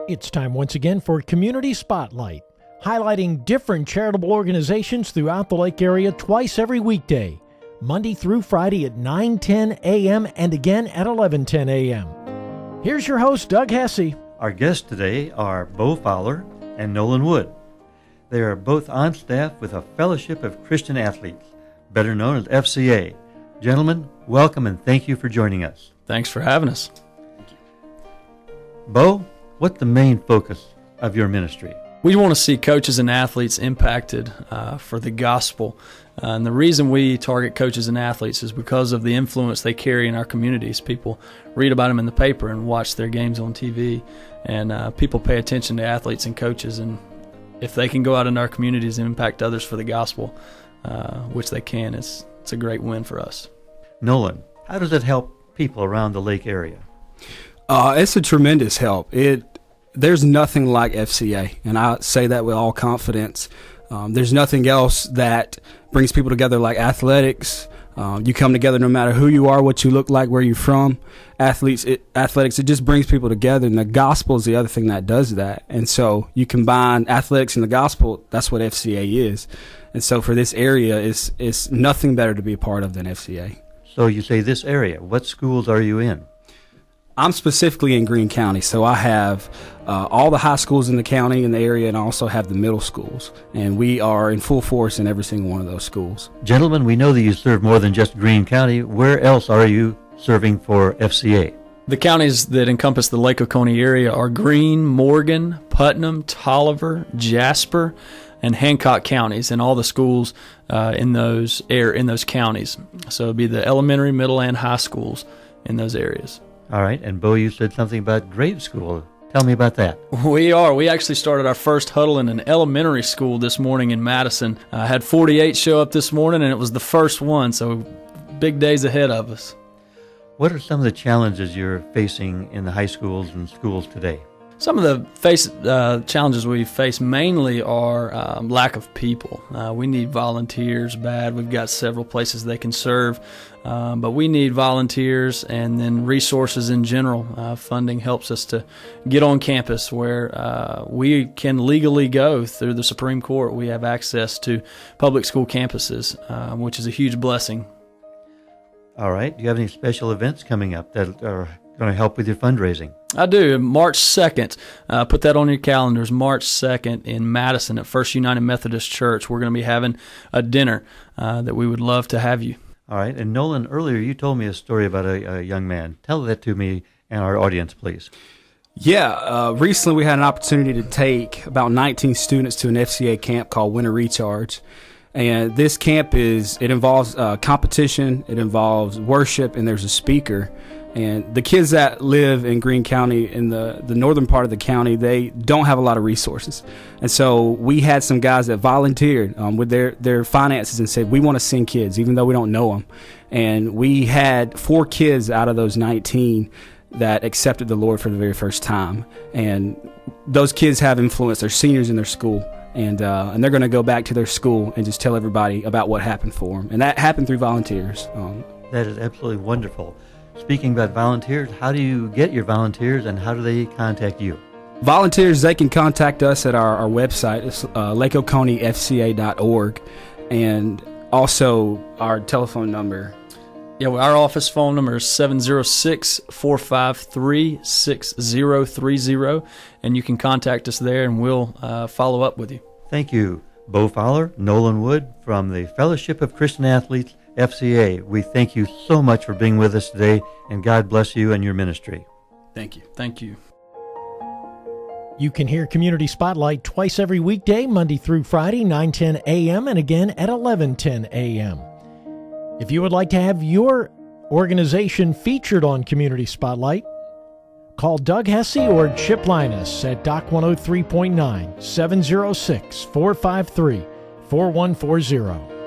It's time once again for Community Spotlight, highlighting different charitable organizations throughout the Lake area twice every weekday, Monday through Friday at 9:10 a.m. and again at 11:10 a.m. Here's your host, Doug Hesse. Our guests today are Bo Fowler and Nolan Wood. They are both on staff with a Fellowship of Christian Athletes, better known as FCA. Gentlemen, welcome and thank you for joining us. Thanks for having us. Bo, what's the main focus of your ministry? We want to see coaches and athletes impacted for the gospel. And the reason we target coaches and athletes is because of the influence they carry in our communities. People read about them in the paper and watch their games on TV. And people pay attention to athletes and coaches. And if they can go out in our communities and impact others for the gospel, which they can, it's a great win for us. Nolan, how does it help people around the lake area? It's a tremendous help. There's nothing like FCA, and I say that with all confidence. There's nothing else that brings people together like athletics. You come together no matter who you are, what you look like, where you're from. Athletics, it just brings people together, and the gospel is the other thing that does that. And so you combine athletics and the gospel, that's what FCA is. And so for this area, it's nothing better to be a part of than FCA. So you say this area. What schools are you in? I'm specifically in Greene County, so I have all the high schools in the county in the area, and I also have the middle schools, and we are in full force in every single one of those schools. Gentlemen, we know that you serve more than just Greene County. Where else are you serving for FCA? The counties that encompass the Lake Oconee area are Greene, Morgan, Putnam, Tolliver, Jasper, and Hancock counties, and all the schools in those counties. So it'd be the elementary, middle, and high schools in those areas. All right, and Bo, you said something about grade school. Tell me about that. We actually started our first huddle in an elementary school this morning in Madison. I had 48 show up this morning, and it was the first one, so big days ahead of us. What are some of the challenges you're facing in the high schools and schools today? Some of the challenges we face mainly are lack of people. We need volunteers bad. We've got several places they can serve, but we need volunteers and then resources in general. Funding helps us to get on campus where we can legally go through the Supreme Court. We have access to public school campuses, which is a huge blessing. All right. Do you have any special events coming up that are going to help with your fundraising? I do. March 2nd, put that on your calendars, March 2nd in Madison at First United Methodist Church. We're going to be having a dinner that we would love to have you. All right. And Nolan, earlier you told me a story about a young man. Tell that to me and our audience, please. Yeah, recently we had an opportunity to take about 19 students to an FCA camp called Winter Recharge. And this camp it involves competition, it involves worship, and there's a speaker. And the kids that live in Greene County, in the northern part of the county, they don't have a lot of resources. And so we had some guys that volunteered with their finances and said, we want to send kids, even though we don't know them. And we had 4 kids out of those 19 that accepted the Lord for the very first time. And those kids have influence. They're seniors in their school. And they're going to go back to their school and just tell everybody about what happened for them. And that happened through volunteers. That is absolutely wonderful. Speaking about volunteers, how do you get your volunteers and how do they contact you? Volunteers, they can contact us at our website. It's lakeoconeefca.org. And also our telephone number. Yeah, our office phone number is 706-453-6030, and you can contact us there, and we'll follow up with you. Thank you, Bo Fowler, Nolan Wood from the Fellowship of Christian Athletes, FCA. We thank you so much for being with us today, and God bless you and your ministry. Thank you. Thank you. You can hear Community Spotlight twice every weekday, Monday through Friday, 9:10 a.m. and again at 11:10 a.m. If you would like to have your organization featured on Community Spotlight, call Doug Hesse or Chip Linus at Doc 103.9, 706-453-4140.